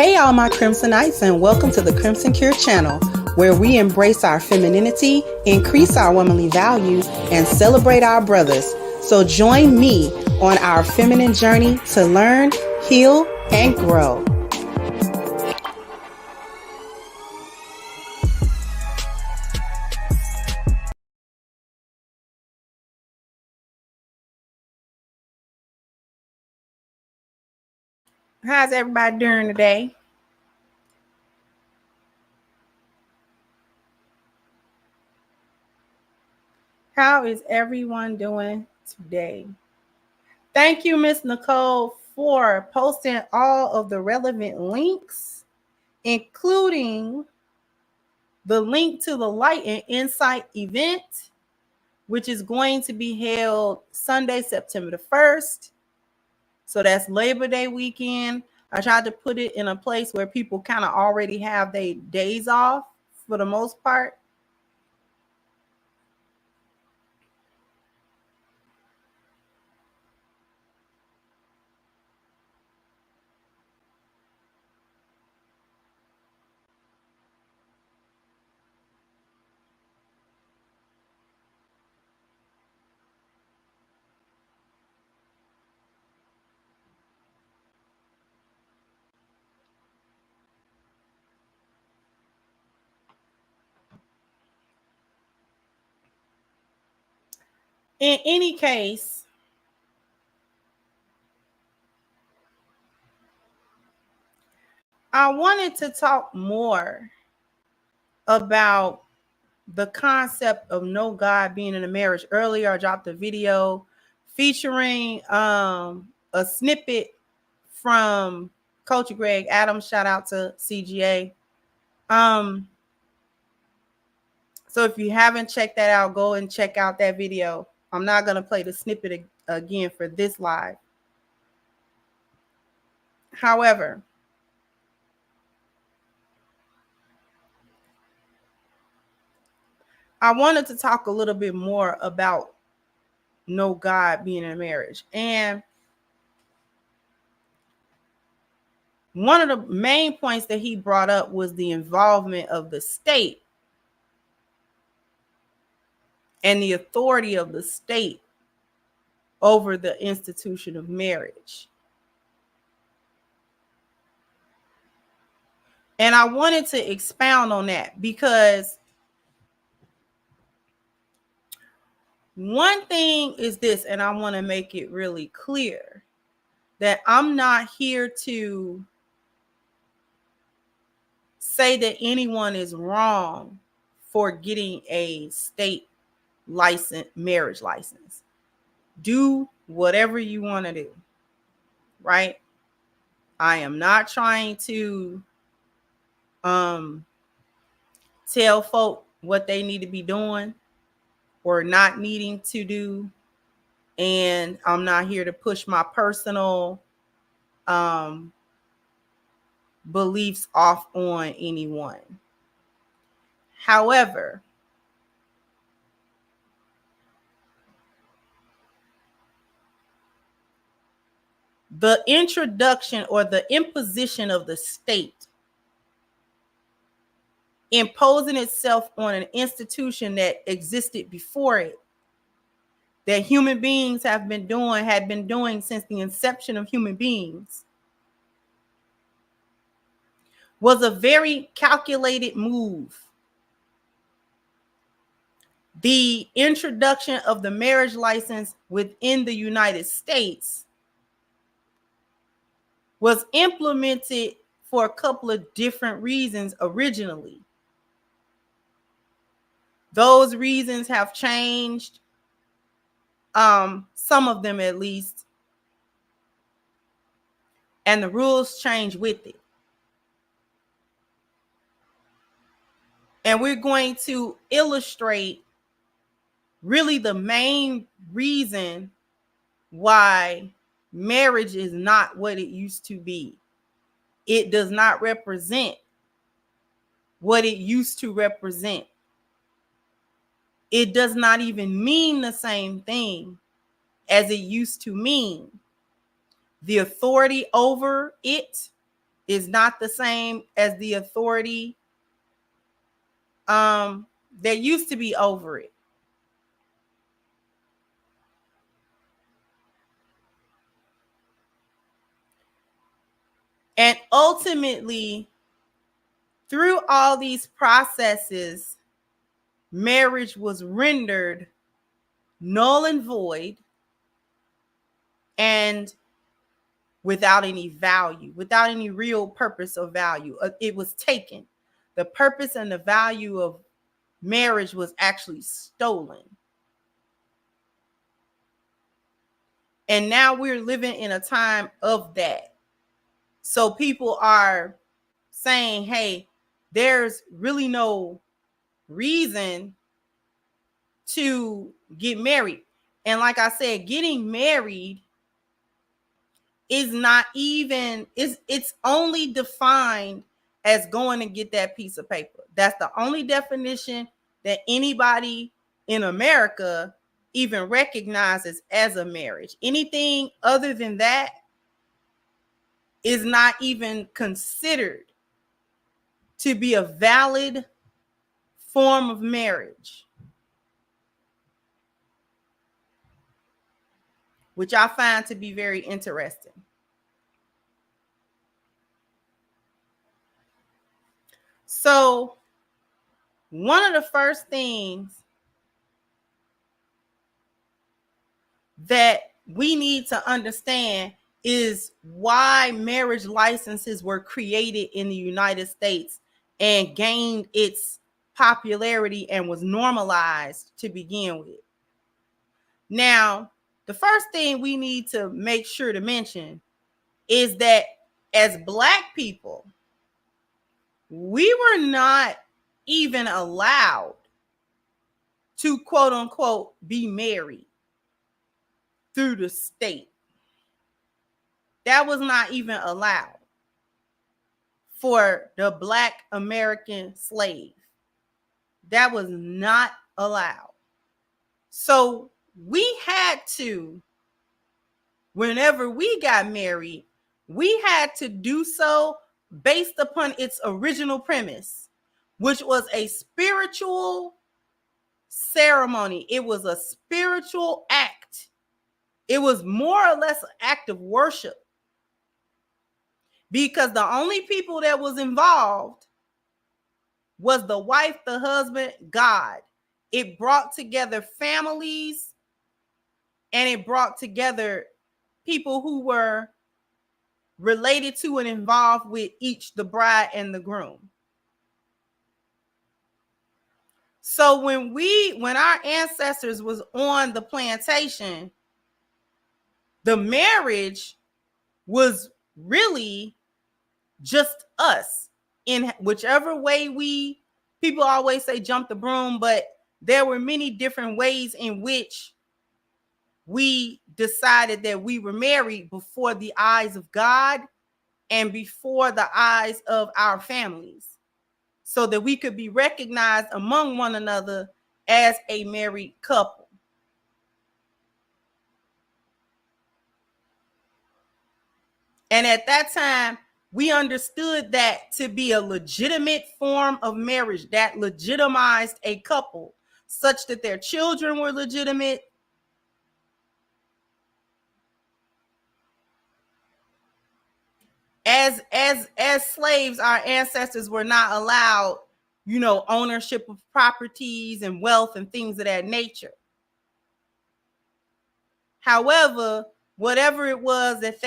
Hey all my Crimsonites, and welcome to the Crimson Cure channel, where we embrace our femininity, increase our womanly values, and celebrate our brothers. So join me on our feminine journey to learn, heal, and grow. How's everybody doing today? How is everyone doing today? Thank you, Miss Nicole, for posting all of the relevant links, including the link to the Light and Insight event, which is going to be held Sunday, September the 1st. So that's Labor Day weekend. I tried to put it in a place where people kind of already have their days off for the most part. In any case, I wanted to talk more about the concept of no God being in a marriage. Earlier, I dropped a video featuring a snippet from Coach Greg Adams. Shout out to CGA. So if you haven't checked that out, go and check out that video. I'm not going to play the snippet again for this live. However, I wanted to talk a little bit more about no God being in a marriage. And one of the main points that he brought up was the involvement of the state and the authority of the state over the institution of marriage. And I wanted to expound on that because one thing is this, and I want to make it really clear that I'm not here to say that anyone is wrong for getting a state license, marriage license. Do whatever you want to do, right? I am not trying to tell folk what they need to be doing or not needing to do. And I'm not here to push my personal beliefs off on anyone. However, the introduction or the imposition of the state imposing itself on an institution that existed before it, that human beings had been doing since the inception of human beings, was a very calculated move. The introduction of the marriage license within the United States was implemented for a couple of different reasons originally. Those reasons have changed, some of them at least, and the rules change with it. And we're going to illustrate really the main reason why marriage is not what it used to be. It does not represent what it used to represent. It does not even mean the same thing as it used to mean. The authority over it is not the same as the authority that used to be over it. And ultimately, through all these processes, marriage was rendered null and void and without any value, without any real purpose or value. It was taken. The purpose and the value of marriage was actually stolen. And now we're living in a time of that. So people are saying, hey, there's really no reason to get married. And like I said, getting married is not even, it's only defined as going to get that piece of paper. That's the only definition that anybody in America even recognizes as a marriage. Anything other than that is not even considered to be a valid form of marriage, which I find to be very interesting. So, one of the first things that we need to understand is why marriage licenses were created in the United States and gained its popularity and was normalized to begin with. Now, the first thing we need to make sure to mention is that as Black people, we were not even allowed to, quote unquote, be married through the state. That was not even allowed for the Black American slave. That was not allowed. So we had to, whenever we got married, we had to do so based upon its original premise, which was a spiritual ceremony. It was a spiritual act. It was more or less an act of worship, because the only people that was involved was the wife, the husband, God. It brought together families, and it brought together people who were related to and involved with each, the bride and the groom. So when our ancestors was on the plantation, the marriage was really just us. In whichever way people always say jump the broom, but there were many different ways in which we decided that we were married before the eyes of God and before the eyes of our families, so that we could be recognized among one another as a married couple. And at that time, we understood that to be a legitimate form of marriage that legitimized a couple, such that their children were legitimate. As slaves, our ancestors were not allowed, ownership of properties and wealth and things of that nature. However, whatever it was that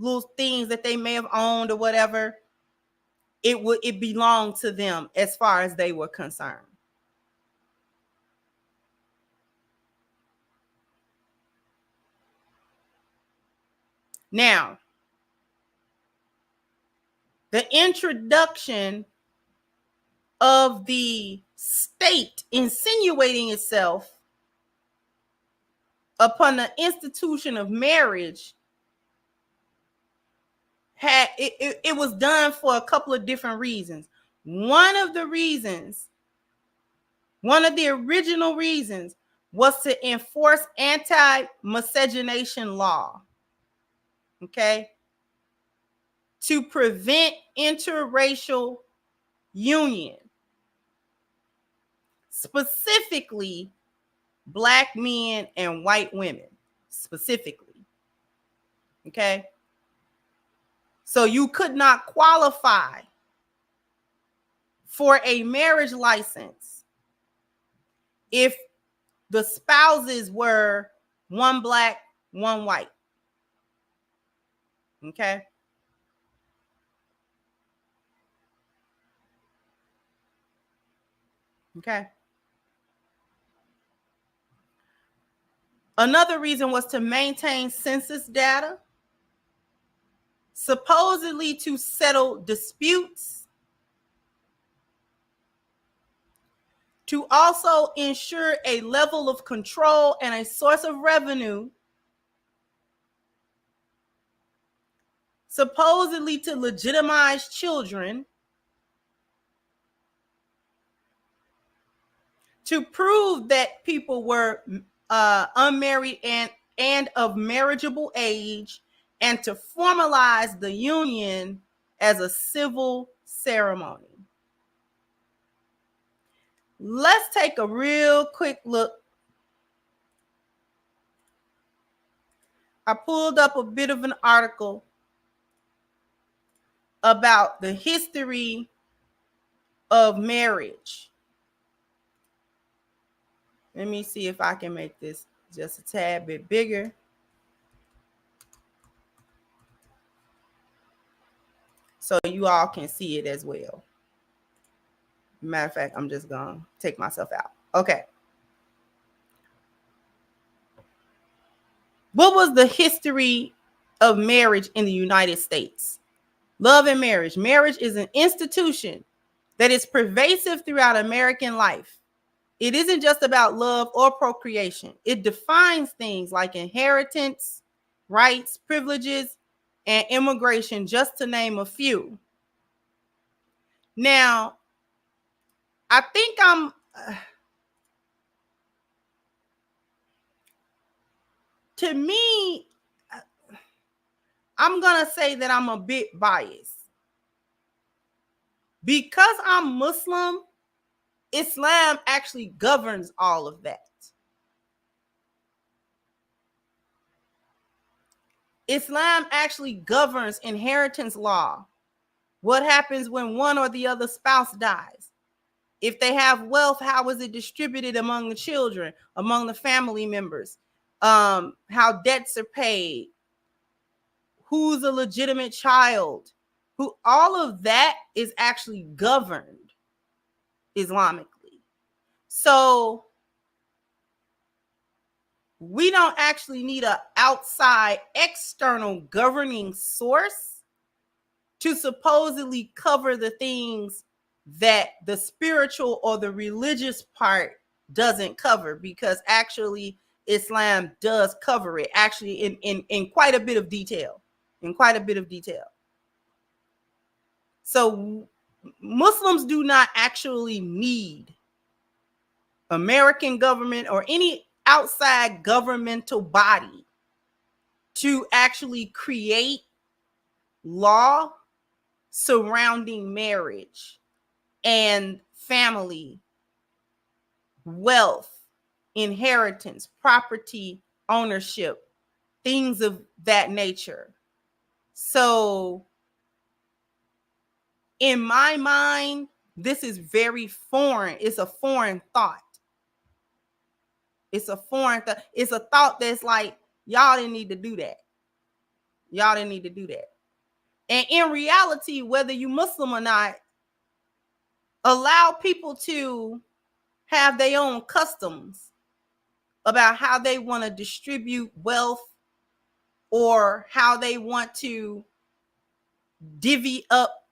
little things that they may have owned or whatever, it belonged to them as far as they were concerned. Now, the introduction of the state insinuating itself upon the institution of marriage it was done for a couple of different reasons. One of the original reasons was to enforce anti-miscegenation law. Okay. to prevent interracial union, specifically Black men and white women, specifically. Okay? So you could not qualify for a marriage license if the spouses were one Black, one white. Okay? Okay? Another reason was to maintain census data, supposedly to settle disputes, to also ensure a level of control and a source of revenue, supposedly to legitimize children, to prove that people were unmarried and of marriageable age, and to formalize the union as a civil ceremony. Let's take a real quick look. I pulled up a bit of an article about the history of marriage. Let me see if I can make this just a tad bit bigger. So you all can see it as well. Matter of fact, I'm just going to take myself out. Okay. What was the history of marriage in the United States? Love and marriage. Marriage is an institution that is pervasive throughout American life. It isn't just about love or procreation. It defines things like inheritance, rights, privileges, and immigration, just to name a few. Now, I think to me, I'm going to say that I'm a bit biased. Because I'm Muslim, Islam actually governs all of that. Islam actually governs inheritance law. What happens when one or the other spouse dies? If they have wealth, how is it distributed among the children, among the family members? How debts are paid? Who's a legitimate child? All of that is actually governed Islamically. So we don't actually need an outside external governing source to supposedly cover the things that the spiritual or the religious part doesn't cover, because actually Islam does cover it, actually in quite a bit of detail. So Muslims do not actually need American government or any outside governmental body to actually create law surrounding marriage and family, wealth, inheritance, property ownership, things of that nature. So in my mind, this is very foreign. It's a foreign thought. It's a foreign thought. It's a thought that's like, y'all didn't need to do that. Y'all didn't need to do that. And in reality, whether you Muslim or not, allow people to have their own customs about how they want to distribute wealth or how they want to divvy up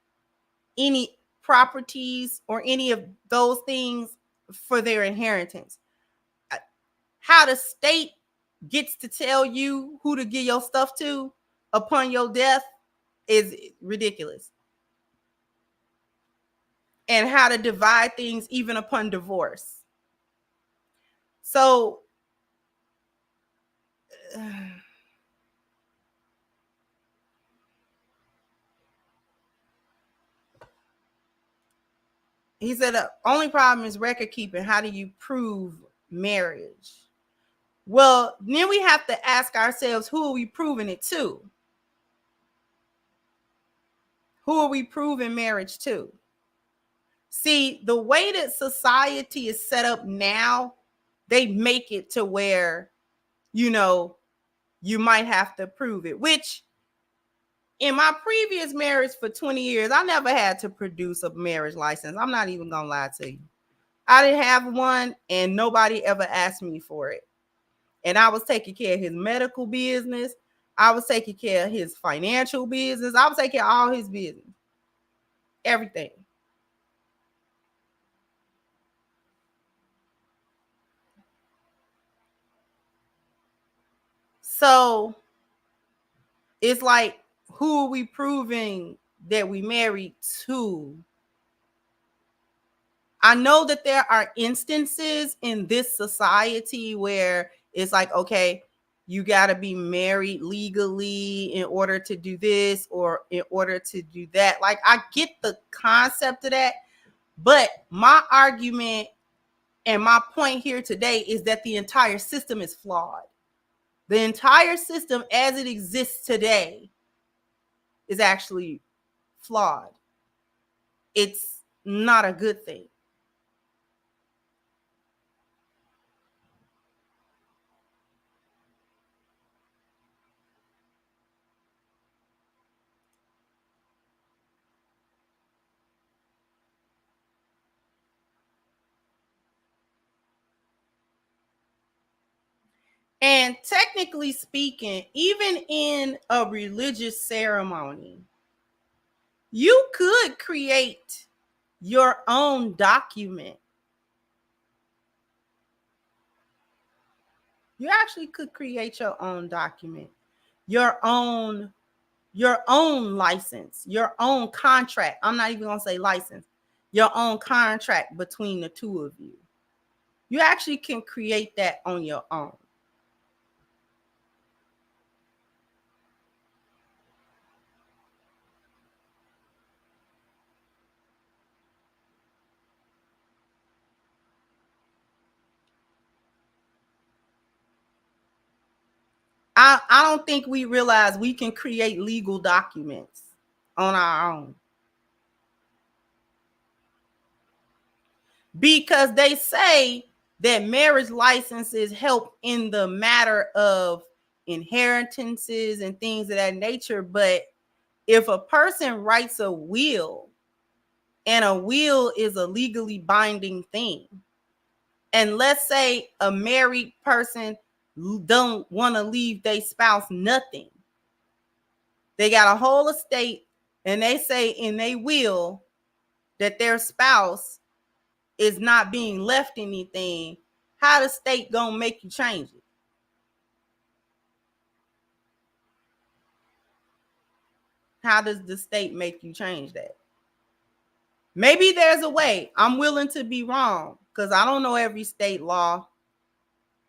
any properties or any of those things for their inheritance. How the state gets to tell you who to give your stuff to upon your death is ridiculous. And how to divide things even upon divorce. So He said the only problem is record keeping. How do you prove marriage? Well, then we have to ask ourselves, who are we proving it to? Who are we proving marriage to? See, the way that society is set up now, they make it to where, you might have to prove it, which in my previous marriage for 20 years, I never had to produce a marriage license. I'm not even going to lie to you. I didn't have one and nobody ever asked me for it. And I was taking care of his medical business. I was taking care of his financial business. I was taking care of all his business. Everything. So it's like, who are we proving that we married to? I know that there are instances in this society where it's like, okay, you got to be married legally in order to do this or in order to do that. Like, I get the concept of that, but my argument and my point here today is that the entire system is flawed. The entire system as it exists today is actually flawed. It's not a good thing. And technically speaking, even in a religious ceremony, you could create your own document. You actually could create your own document, your own license, your own contract. I'm not even going to say license, your own contract between the two of you. You actually can create that on your own. I don't think we realize we can create legal documents on our own. Because they say that marriage licenses help in the matter of inheritances and things of that nature. But if a person writes a will, and a will is a legally binding thing, and let's say a married person don't want to leave their spouse nothing, they got a whole estate, and they say in their will that their spouse is not being left anything, how the state gonna make you change it? How does the state make you change that? Maybe there's a way. I'm willing to be wrong because I don't know every state law.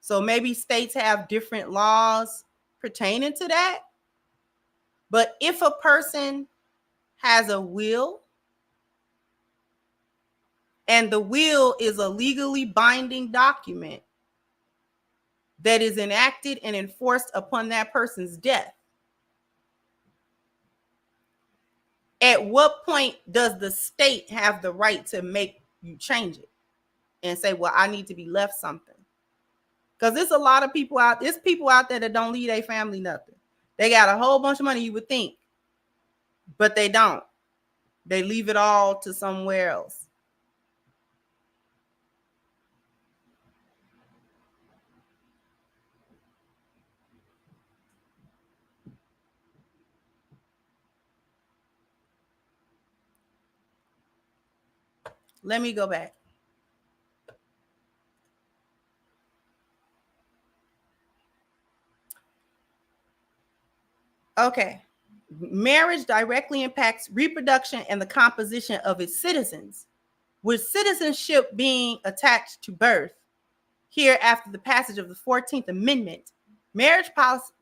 So maybe states have different laws pertaining to that. But if a person has a will, and the will is a legally binding document that is enacted and enforced upon that person's death, at what point does the state have the right to make you change it and say, well, I need to be left something? Because there's a lot of people out, there's people out there that don't leave their family nothing. They got a whole bunch of money, you would think, but they don't. They leave it all to somewhere else. Let me go back. Okay. Marriage directly impacts reproduction and the composition of its citizens, with citizenship being attached to birth. Here, after the passage of the 14th Amendment, marriage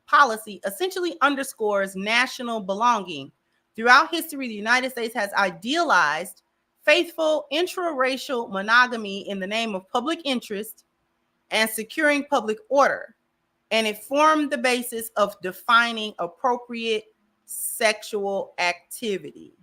policy essentially underscores national belonging. Throughout history, the United States has idealized faithful intraracial monogamy in the name of public interest and securing public order, and it formed the basis of defining appropriate sexual activity.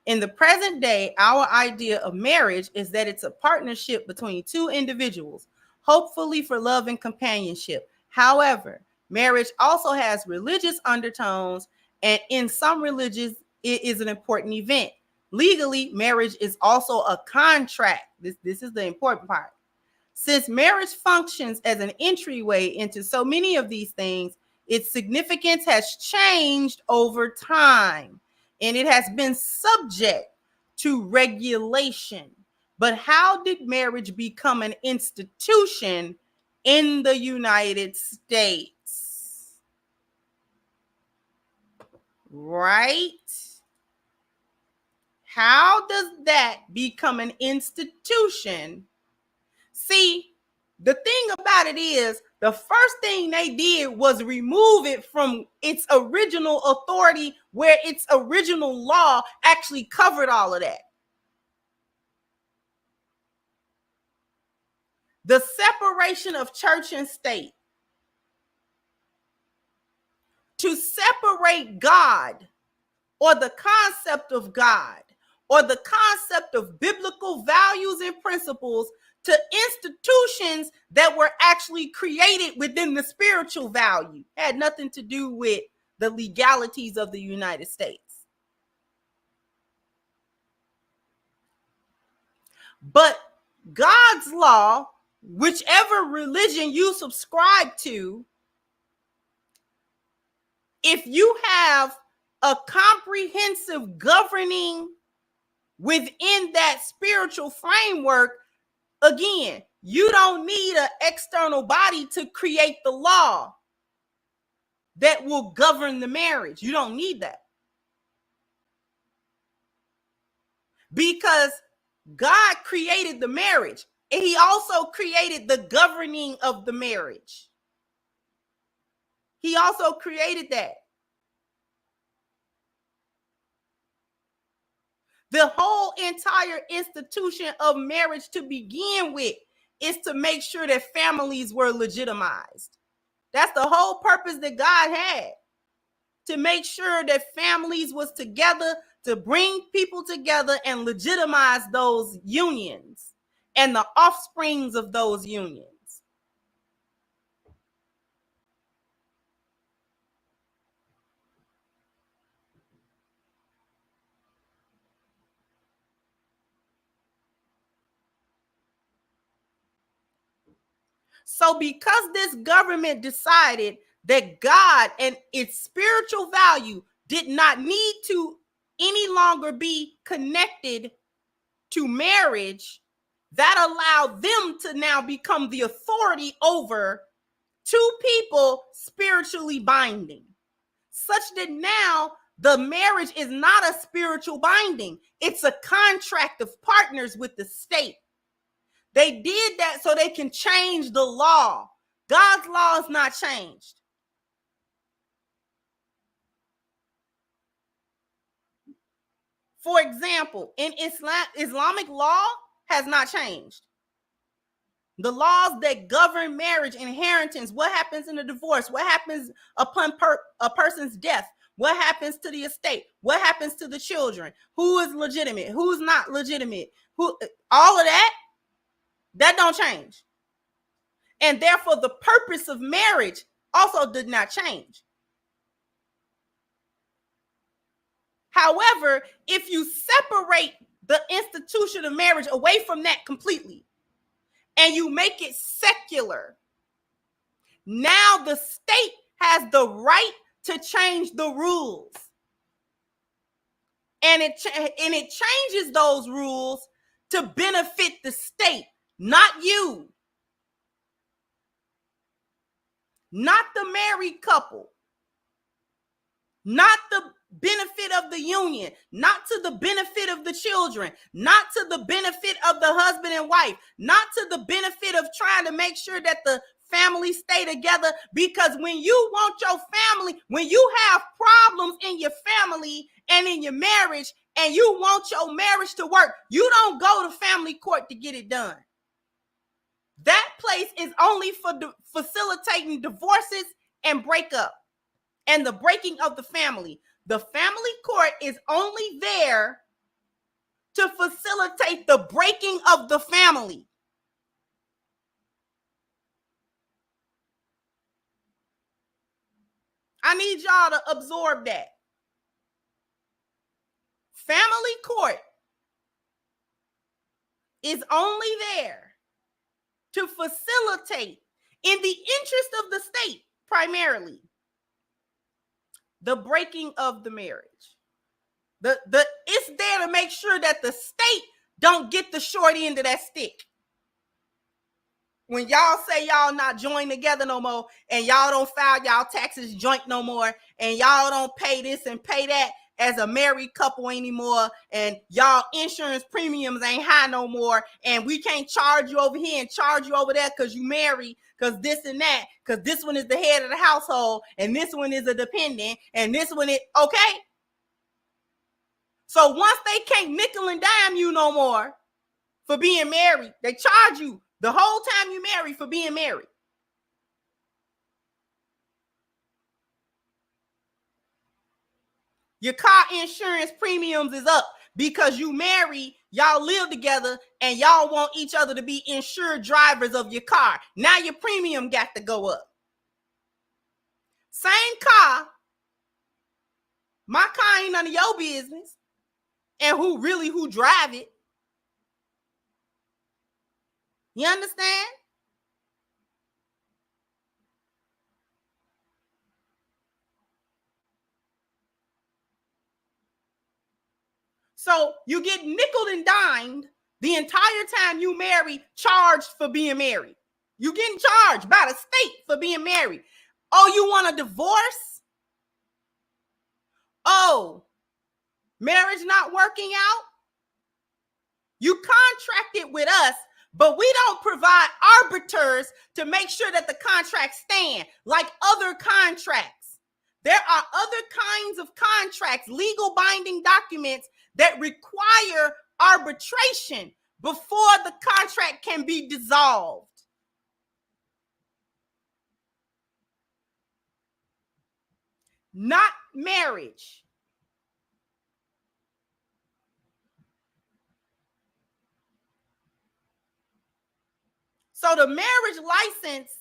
In the present day, our idea of marriage is that it's a partnership between two individuals, hopefully for love and companionship. However, marriage also has religious undertones, and in some religions, it is an important event. Legally, marriage is also a contract. This is the important part. Since marriage functions as an entryway into so many of these things, its significance has changed over time, and it has been subject to regulation. But how did marriage become an institution in the United States? Right? How does that become an institution? See, the thing about it is, the first thing they did was remove it from its original authority, where its original law actually covered all of that. The separation of church and state. To separate God, or the concept of God, or the concept of biblical values and principles, to institutions that were actually created within the spiritual value, had nothing to do with the legalities of the United States. But God's law, whichever religion you subscribe to, if you have a comprehensive governing within that spiritual framework, again, you don't need an external body to create the law that will govern the marriage. You don't need that. Because God created the marriage, and he also created the governing of the marriage. He also created that. The whole entire institution of marriage to begin with is to make sure that families were legitimized. That's the whole purpose that God had, to make sure that families was together, to bring people together and legitimize those unions and the offsprings of those unions. So because this government decided that God and its spiritual value did not need to any longer be connected to marriage, that allowed them to now become the authority over two people spiritually binding, such that now the marriage is not a spiritual binding. It's a contract of partners with the state. They did that so they can change the law. God's law is not changed. For example, in Islamic law has not changed. The laws that govern marriage, inheritance, what happens in a divorce, what happens upon a person's death, what happens to the estate, what happens to the children, who is legitimate, who's not legitimate, all of that don't change. And therefore, the purpose of marriage also did not change. However, if you separate the institution of marriage away from that completely, and you make it secular, now the state has the right to change the rules. And it changes those rules to benefit the state, not you, not the married couple, not the benefit of the union, not to the benefit of the children, not to the benefit of the husband and wife, not to the benefit of trying to make sure that the family stay together. Because when you want your family, when you have problems in your family and in your marriage, and you want your marriage to work, you don't go to family court to get it done. That place is only for facilitating divorces and breakup and the breaking of the family. The family court is only there to facilitate the breaking of the family. I need y'all to absorb that. Family court is only there to facilitate, in the interest of the state primarily, the breaking of the marriage. It's there to make sure that the state don't get the short end of that stick. When y'all say y'all not joined together no more, and y'all don't file y'all taxes joint no more, and y'all don't pay this and pay that as a married couple anymore, and y'all insurance premiums ain't high no more, and we can't charge you over here and charge you over there because you married, because this and that, because this one is the head of the household, and this one is a dependent, and this one is, okay? So once they can't nickel and dime you no more for being married, they charge you the whole time you married for being married. Your car insurance premiums is up because you married, y'all live together, and y'all want each other to be insured drivers of your car. Now your premium got to go up. Same car. My car ain't none of your business. And who drive it. You understand? So you get nickel and dimed the entire time you married, charged for being married. You getting charged by the state for being married. Oh, you want a divorce? Oh, marriage not working out? You contracted with us, but we don't provide arbiters to make sure that the contracts stand like other contracts. There are other kinds of contracts, legal binding documents that require arbitration before the contract can be dissolved. Not marriage. So the marriage license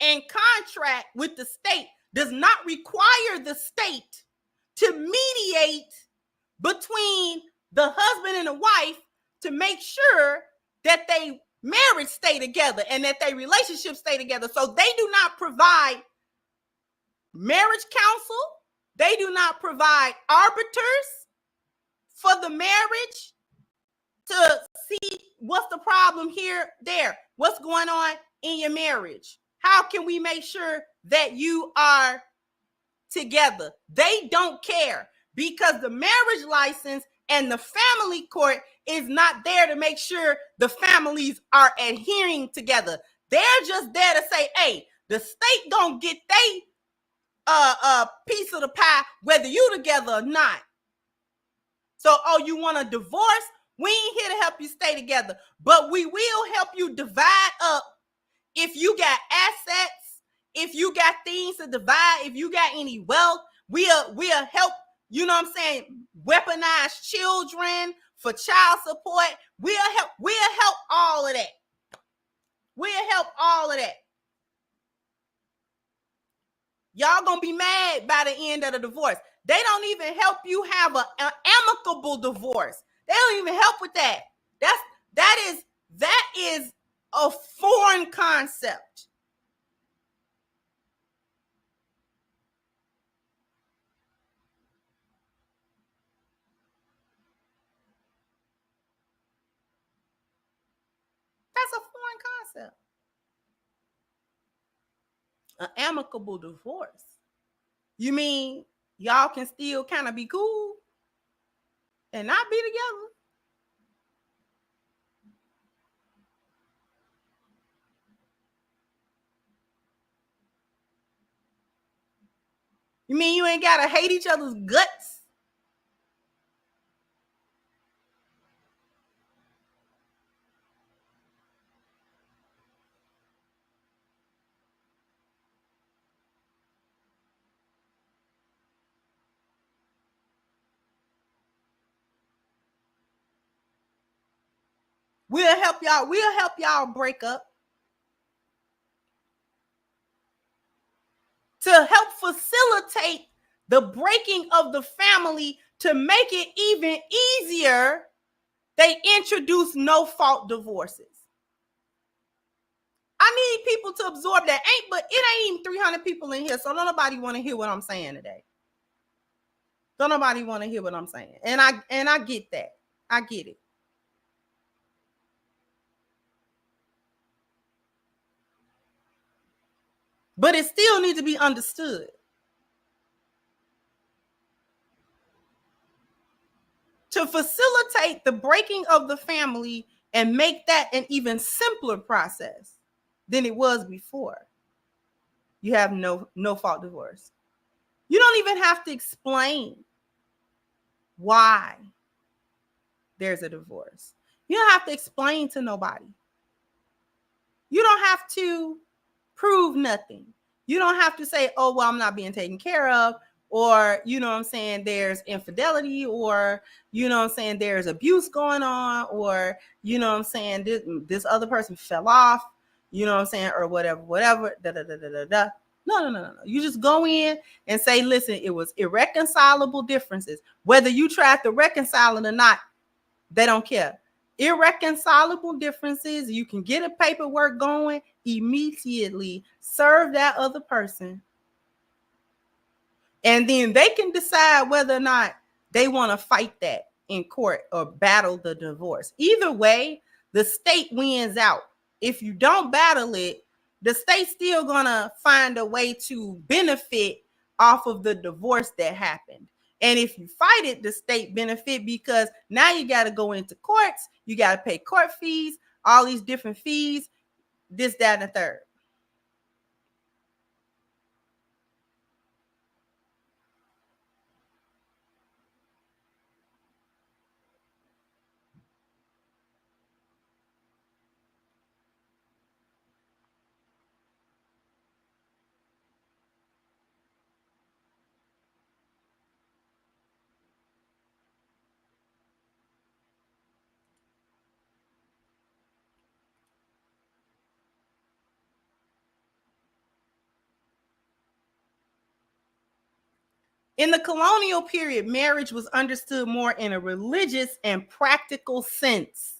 and contract with the state does not require the state to mediate between the husband and the wife to make sure that they marriage stay together and that they relationship stay together. So they do not provide marriage counsel. They do not provide arbiters for the marriage to see what's the problem here, there, what's going on in your marriage. How can we make sure that you are together? They don't care, because the marriage license and the family court is not there to make sure the families are adhering together. They're just there to say, hey, the state gonna get a piece of the pie whether you together or not. So, oh, you want a divorce? We ain't here to help you stay together, but we will help you divide up. If you got assets, if you got things to divide, if you got any wealth, we'll help, you know what I'm saying, weaponize children for child support. We'll help all of that. We'll help all of that. Y'all gonna be mad by the end of the divorce. They don't even help you have an amicable divorce. They don't even help with that. That is a foreign concept. That's a foreign concept. An amicable divorce. You mean y'all can still kind of be cool and not be together? You mean you ain't gotta hate each other's guts? We'll help y'all break up. To help facilitate the breaking of the family, to make it even easier, they introduce no-fault divorces. I need people to absorb that. But it ain't even 300 people in here, so don't nobody want to hear what I'm saying today. Don't nobody want to hear what I'm saying. And I get that. I get it. But it still needs to be understood. To facilitate the breaking of the family and make that an even simpler process than it was before, you have no fault divorce. You don't even have to explain why there's a divorce. You don't have to explain to nobody. You don't have to prove nothing. You don't have to say, oh, well, I'm not being taken care of, or, you know what I'm saying, there's infidelity, or, you know what I'm saying, there's abuse going on, or, you know what I'm saying, this other person fell off, you know what I'm saying, or whatever, da. No. You just go in and say, listen, it was irreconcilable differences. Whether you tried to reconcile it or not, they don't care. Irreconcilable differences, you can get a paperwork going immediately, serve that other person, and then they can decide whether or not they want to fight that in court or battle the divorce. Either way, the state wins out. If you don't battle it, the state's still gonna find a way to benefit off of the divorce that happened. And if you fight it, the state benefit, because now you got to go into courts, you got to pay court fees, all these different fees, this, that, and the third. In the colonial period, marriage was understood more in a religious and practical sense.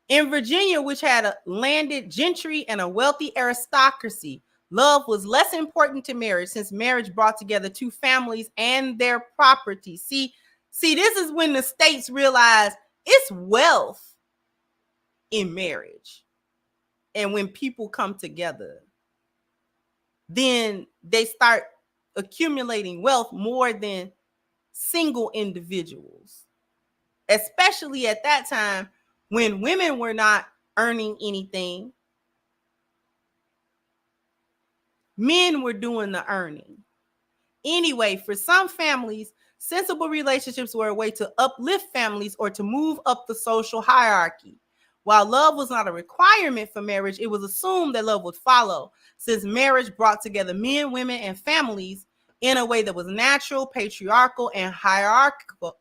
In Virginia, which had a landed gentry and a wealthy aristocracy, love was less important to marriage, since marriage brought together two families and their property. See, this is when the states realize it's wealth in marriage. And when people come together, then they start accumulating wealth more than single individuals, especially at that time when women were not earning anything. Men were doing the earning. Anyway, for some families, sensible relationships were a way to uplift families or to move up the social hierarchy. While love was not a requirement for marriage, it was assumed that love would follow, since marriage brought together men, women, and families in a way that was natural, patriarchal, and hierarchical.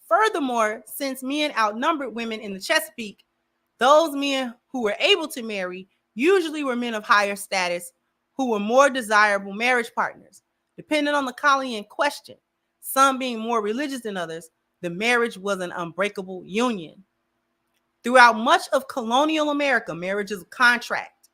Furthermore, since men outnumbered women in the Chesapeake, those men who were able to marry usually were men of higher status who were more desirable marriage partners. Depending on the colony in question, some being more religious than others, the marriage was an unbreakable union. Throughout much of colonial America, marriage is a contract.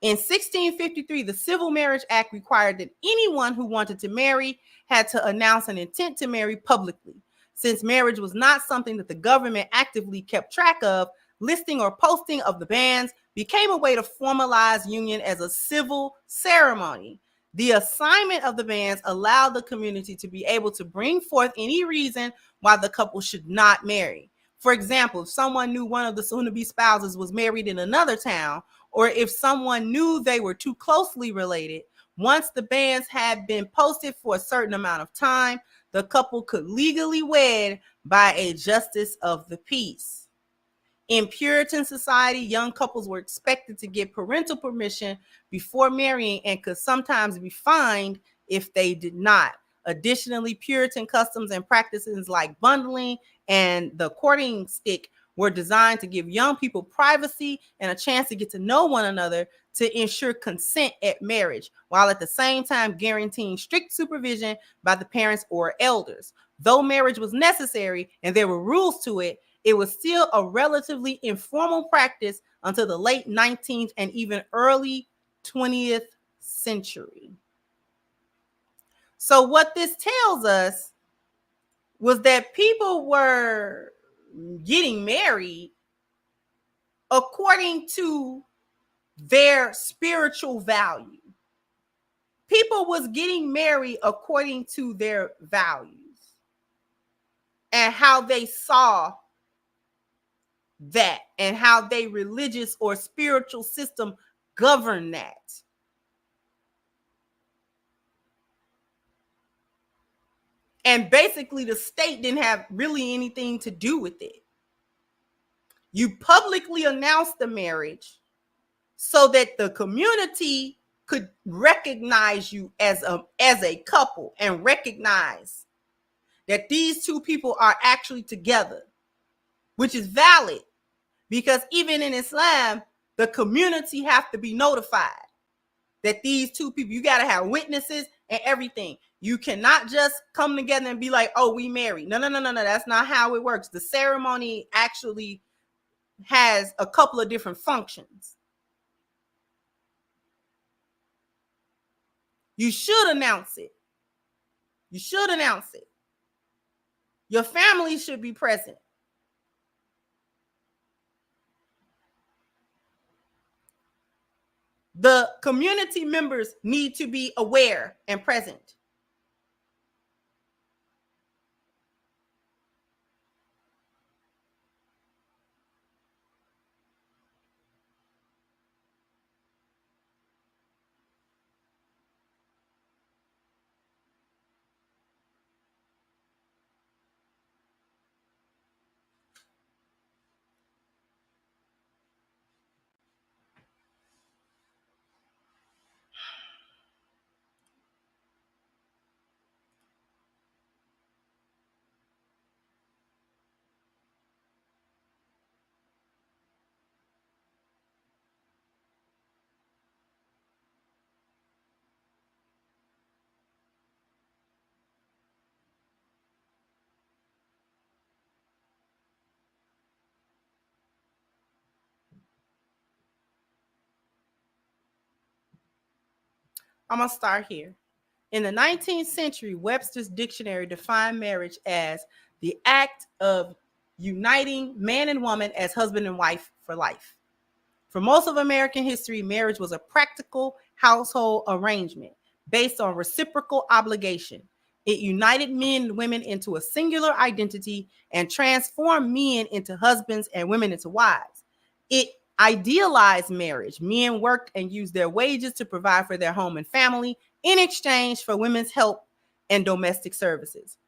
In 1653, the Civil Marriage Act required that anyone who wanted to marry had to announce an intent to marry publicly. Since marriage was not something that the government actively kept track of, listing or posting of the banns became a way to formalize union as a civil ceremony. The assignment of the banns allowed the community to be able to bring forth any reason why the couple should not marry. For example, if someone knew one of the soon-to-be spouses was married in another town, or if someone knew they were too closely related, once the banns had been posted for a certain amount of time, the couple could legally wed by a justice of the peace. In Puritan society, young couples were expected to get parental permission before marrying and could sometimes be fined if they did not. Additionally, Puritan customs and practices like bundling and the courting stick were designed to give young people privacy and a chance to get to know one another to ensure consent at marriage, while at the same time guaranteeing strict supervision by the parents or elders. Though marriage was necessary and there were rules to it, it was still a relatively informal practice until the late 19th and even early 20th century. So what this tells us was that people were getting married according to their spiritual value. People was getting married according to their values and how they saw that and how their religious or spiritual system governed that. And basically the state didn't have really anything to do with it. You publicly announced the marriage so that the community could recognize you as a couple and recognize that these two people are actually together, which is valid because even in Islam, the community have to be notified that these two people, you got to have witnesses and everything. You cannot just come together and be like, oh, we married. No. That's not how it works. The ceremony actually has a couple of different functions. You should announce it. You should announce it. Your family should be present. The community members need to be aware and present. I'm going to start here. In the 19th century, Webster's dictionary defined marriage as the act of uniting man and woman as husband and wife for life. For most of American history, marriage was a practical household arrangement based on reciprocal obligation. It united men and women into a singular identity and transformed men into husbands and women into wives. It idealized marriage. Men worked and used their wages to provide for their home and family in exchange for women's help and domestic services.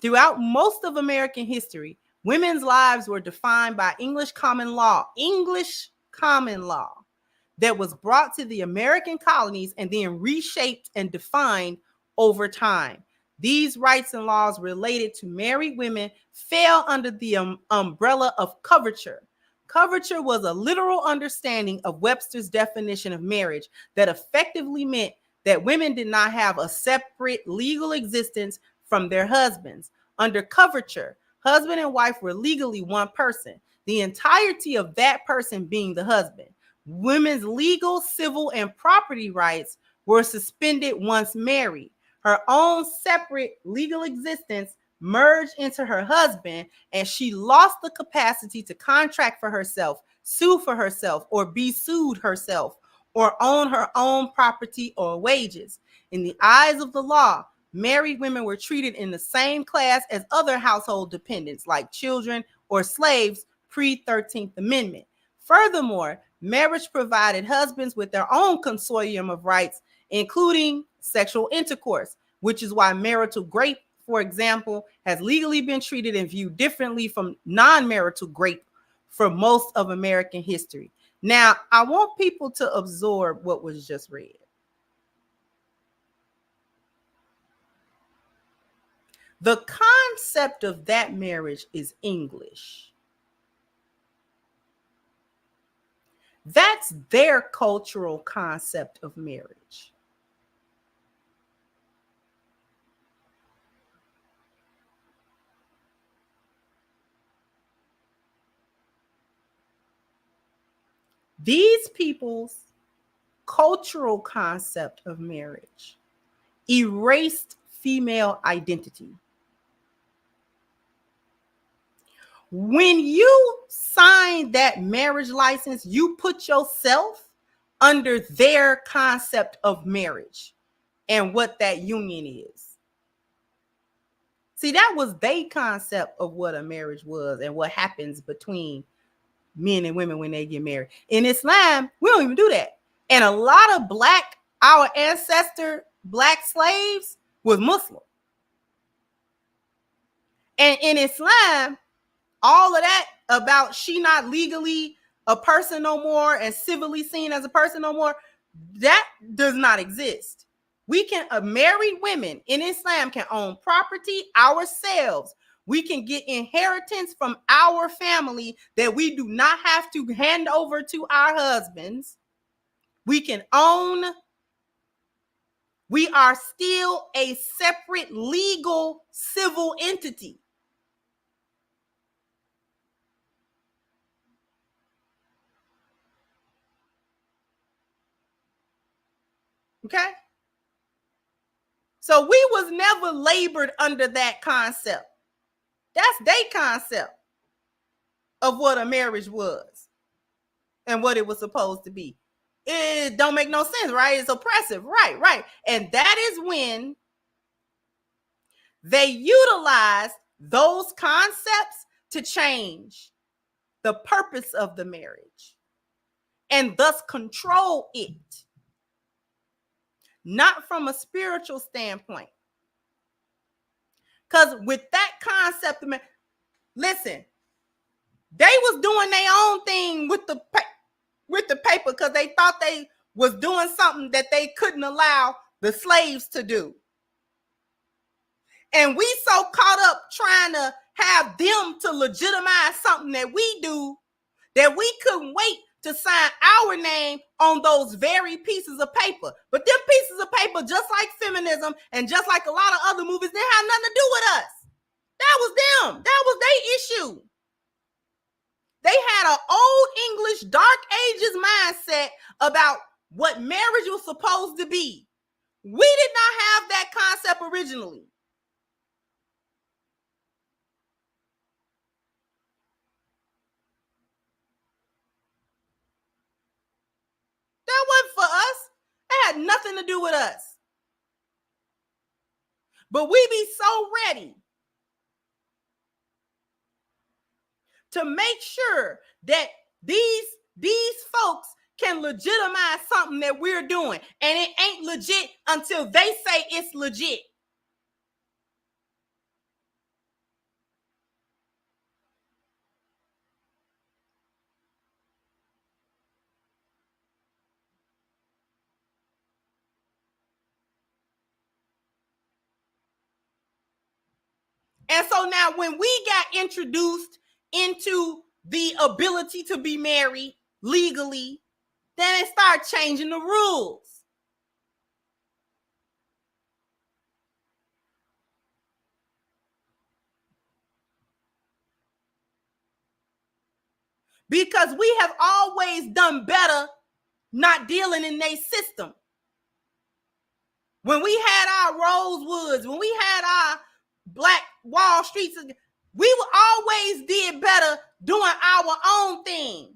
Throughout most of American history, women's lives were defined by English common law that was brought to the American colonies and then reshaped and defined over time. These rights and laws related to married women fell under the umbrella of coverture. Coverture was a literal understanding of Webster's definition of marriage that effectively meant that women did not have a separate legal existence from their husbands. Under coverture, husband and wife were legally one person, the entirety of that person being the husband. Women's legal, civil, and property rights were suspended once married. Her own separate legal existence merged into her husband, and she lost the capacity to contract for herself, sue for herself, or be sued herself, or own her own property or wages. In the eyes of the law, married women were treated in the same class as other household dependents like children or slaves pre-13th Amendment. Furthermore, marriage provided husbands with their own consortium of rights, including sexual intercourse, which is why marital rape, for example, has legally been treated and viewed differently from non-marital rape for most of American history. Now, I want people to absorb what was just read. The concept of that marriage is English. That's their cultural concept of marriage. These people's cultural concept of marriage erased female identity. When you sign that marriage license, you put yourself under their concept of marriage and what that union is. See, that was their concept of what a marriage was and what happens between men and women when they get married. In Islam, we don't even do that. And a lot of our ancestor black slaves was Muslim. And in Islam, all of that about she not legally a person no more and civilly seen as a person no more, that does not exist. We can, married women in Islam can own property ourselves. We can get inheritance from our family that we do not have to hand over to our husbands. We can own. We are still a separate legal civil entity. Okay? So we was never labored under that concept. That's their concept of what a marriage was and what it was supposed to be. It don't make no sense, right? It's oppressive, right. And that is when they utilized those concepts to change the purpose of the marriage and thus control it. Not from a spiritual standpoint. Because with that concept, listen, they was doing their own thing with the paper because they thought they was doing something that they couldn't allow the slaves to do. And we so caught up trying to have them to legitimize something that we do that we couldn't wait to sign our name on those very pieces of paper. But them pieces of paper, just like feminism and just like a lot of other movies, they had nothing to do with us. That was them. That was their issue. They had an old English Dark Ages mindset about what marriage was supposed to be. We did not have that concept originally. That wasn't for us. It had nothing to do with us. But we be so ready to make sure that these folks can legitimize something that we're doing. And it ain't legit until they say it's legit. And so now when we got introduced into the ability to be married legally, then it started changing the rules. Because we have always done better not dealing in their system. When we had our Rosewoods, when we had our Black Wall Streets, we always did better doing our own thing.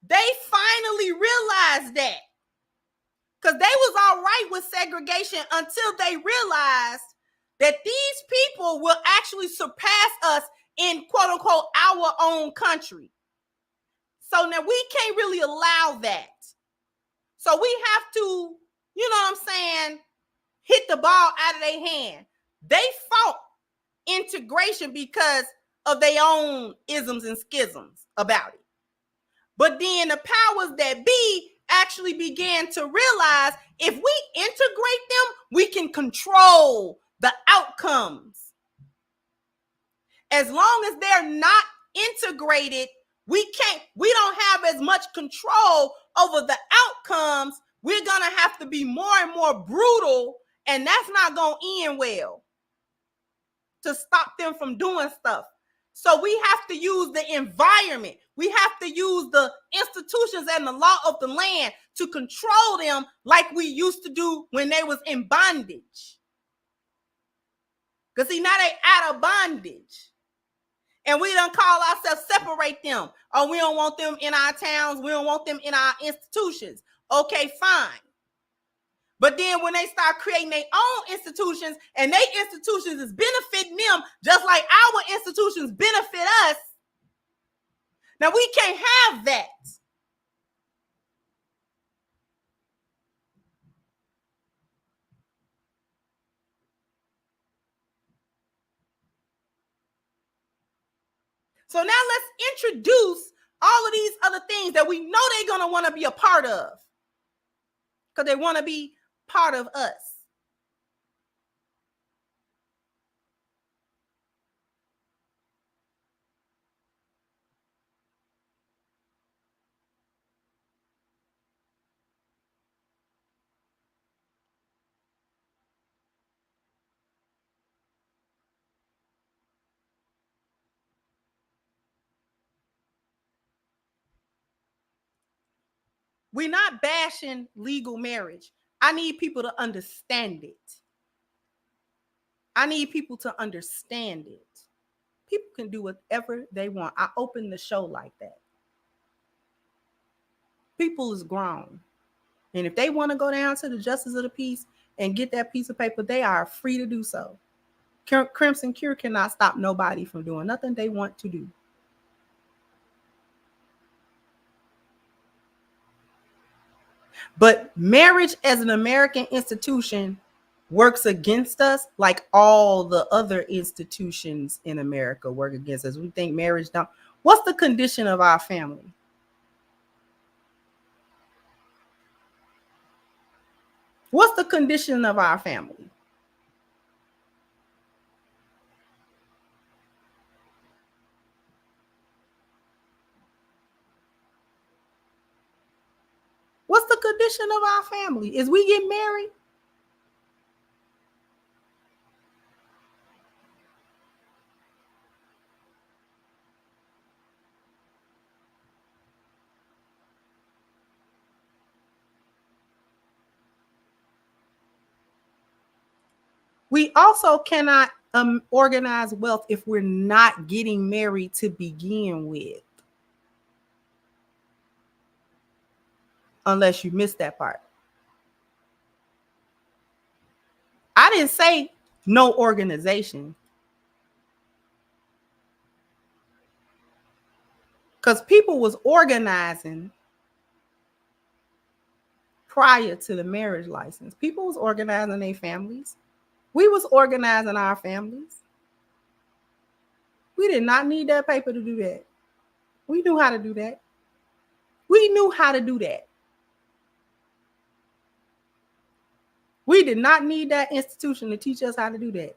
They finally realized that. Because they was all right with segregation until they realized that these people will actually surpass us in quote unquote our own country. So now we can't really allow that. So we have to, you know what I'm saying, hit the ball out of their hand. They fought integration because of their own isms and schisms about it. But then the powers that be actually began to realize if we integrate them, we can control the outcomes. As long as they're not integrated, we don't have as much control over the outcomes, we're going to have to be more and more brutal, and that's not going to end well to stop them from doing stuff. So we have to use the environment. We have to use the institutions and the law of the land to control them like we used to do when they was in bondage. Because see, now they out of bondage. And we don't call ourselves separate them. Or we don't want them in our towns. We don't want them in our institutions. Okay, fine. But then when they start creating their own institutions and their institutions is benefiting them just like our institutions benefit us, now we can't have that. So now let's introduce all of these other things that we know they're going to want to be a part of because they want to be part of us. We're not bashing legal marriage. I need people to understand it. I need people to understand it. People can do whatever they want. I opened the show like that. People is grown. And if they want to go down to the justice of the peace and get that piece of paper, they are free to do so. Crimson Cure cannot stop nobody from doing nothing they want to do. But marriage as an American institution works against us like all the other institutions in America work against us. We think marriage don't. What's the condition of our family? What's the condition of our family? What's the condition of our family? Is we get married? We also cannot organize wealth if we're not getting married to begin with. Unless you missed that part. I didn't say no organization. Because people was organizing prior to the marriage license. People was organizing their families. We was organizing our families. We did not need that paper to do that. We knew how to do that. We knew how to do that. We did not need that institution to teach us how to do that.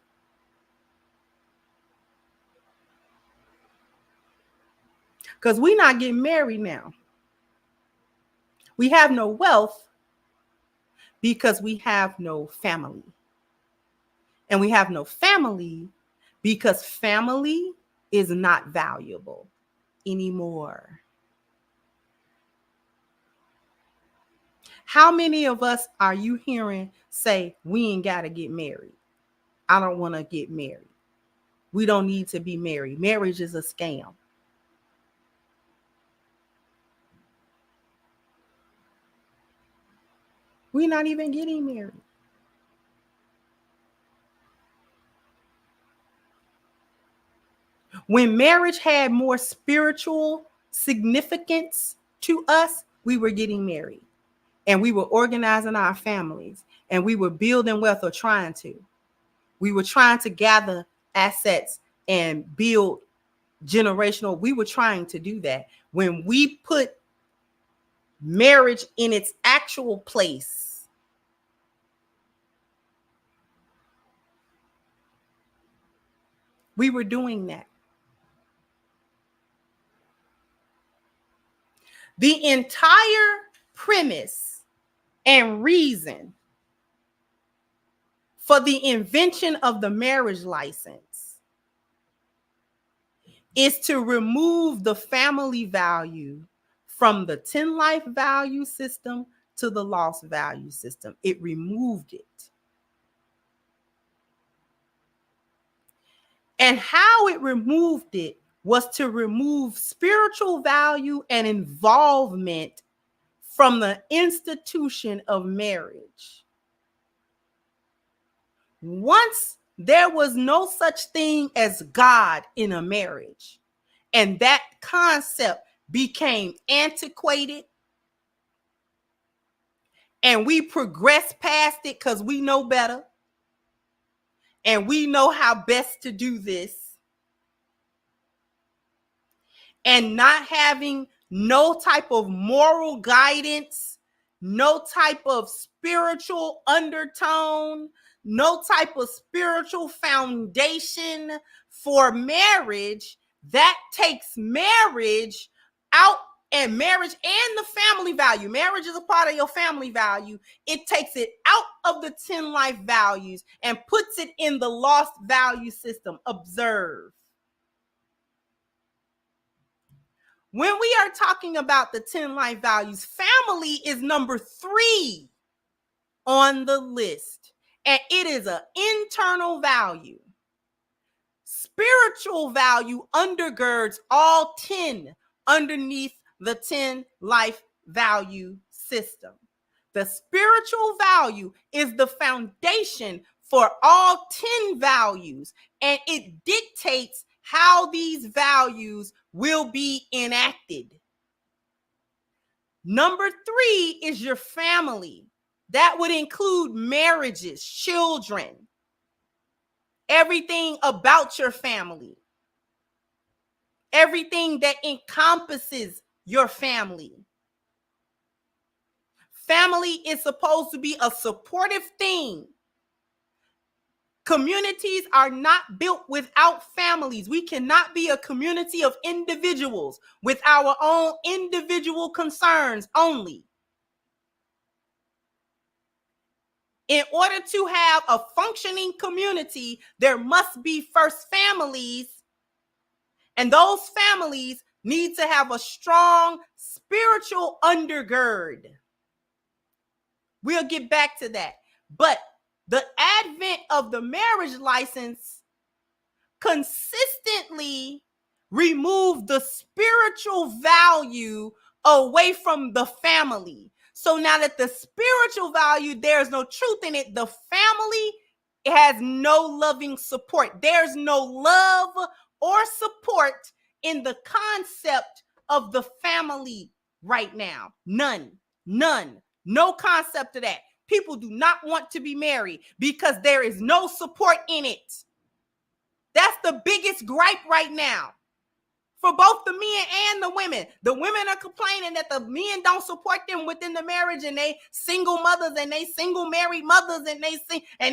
Because we're not getting married now. We have no wealth because we have no family. And we have no family because family is not valuable anymore. How many of us are you hearing say, we ain't got to get married? I don't want to get married. We don't need to be married. Marriage is a scam. We're not even getting married. When marriage had more spiritual significance to us, we were getting married and we were organizing our families and we were building wealth or trying to. We were trying to gather assets and build generational. We were trying to do that. When we put marriage in its actual place, we were doing that. The entire premise and reason for the invention of the marriage license is to remove the family value from the 10 life value system to the lost value system. It removed it. And how it removed it was to remove spiritual value and involvement from the institution of marriage. Once there was no such thing as God in a marriage, and that concept became antiquated, and we progressed past it because we know better, and we know how best to do this, and not having no type of moral guidance, no type of spiritual undertone, no type of spiritual foundation for marriage, that takes marriage out, and marriage and the family value. Marriage is a part of your family value. It takes it out of the 10 life values and puts it in the lost value system. Observe. When we are talking about the 10 life values, family is number 3 on the list, and it is an internal value. Spiritual value undergirds all 10 underneath the 10 life value system. The spiritual value is the foundation for all 10 values, and it dictates how these values will be enacted. Number 3 is your family. That would include marriages, children, everything about your family, everything that encompasses your family. Family is supposed to be a supportive thing. Communities are not built without families. We cannot be a community of individuals with our own individual concerns only. In order to have a functioning community, there must be first families, and those families need to have a strong spiritual undergird. We'll get back to that. But the advent of the marriage license consistently removed the spiritual value away from the family. So now that the spiritual value, there's no truth in it, the family has no loving support. There's no love or support in the concept of the family right now. None. No concept of that. People do not want to be married because there is no support in it. That's the biggest gripe right now for both the men and the women. The women are complaining that the men don't support them within the marriage, and they single mothers and they single married mothers, and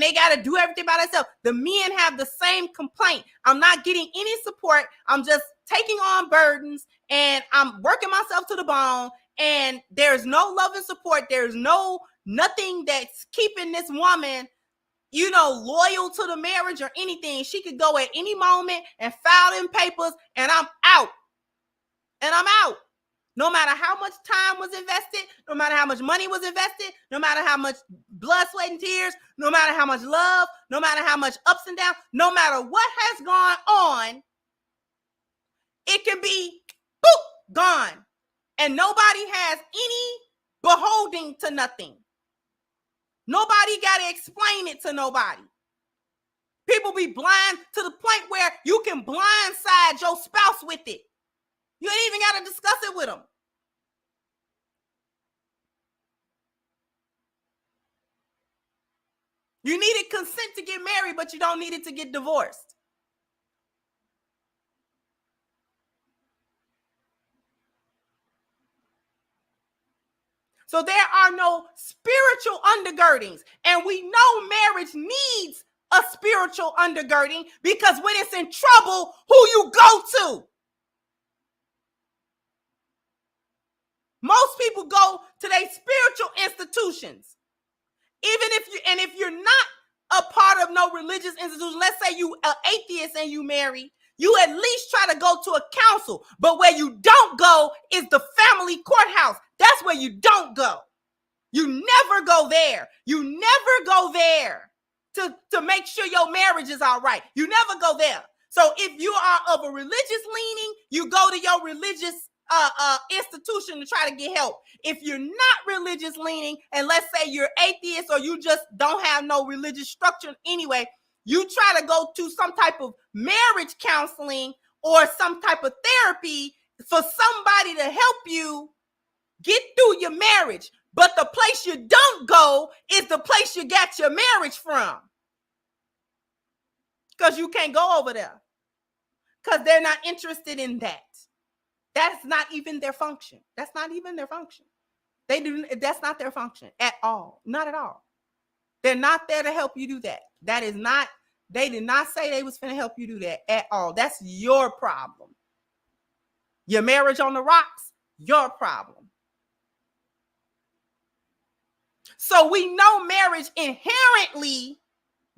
they got to do everything by themselves. The men have the same complaint. I'm not getting any support. I'm just taking on burdens, and I'm working myself to the bone, and there's no love and support. There's nothing that's keeping this woman, loyal to the marriage or anything. She could go at any moment and file them papers, and I'm out. No matter how much time was invested, no matter how much money was invested, no matter how much blood, sweat, and tears, no matter how much love, no matter how much ups and downs, no matter what has gone on, it can be gone. And nobody has any beholding to nothing. Nobody got to explain it to nobody. People be blind to the point where you can blindside your spouse with it. You ain't even got to discuss it with them. You needed consent to get married, but you don't need it to get divorced. So there are no spiritual undergirdings. And we know marriage needs a spiritual undergirding, because when it's in trouble, who you go to? people go to their spiritual institutions. If you're not a part of no religious institution, let's say you an atheist and you marry, you at least try to go to a council. But where you don't go is the family courthouse. That's where you don't go. You never go there. You never go there to make sure your marriage is all right. You never go there. So if you are of a religious leaning, you go to your religious institution to try to get help. If you're not religious leaning, and let's say you're atheist or you just don't have no religious structure anyway, you try to go to some type of marriage counseling or some type of therapy for somebody to help you get through your marriage. But the place you don't go is the place you got your marriage from. Because you can't go over there. Because they're not interested in that. That's not even their function. That's not even their function. That's not their function at all. Not at all. They're not there to help you do that. They did not say they was finna help you do that at all. That's your problem. Your marriage on the rocks, your problem. So we know marriage inherently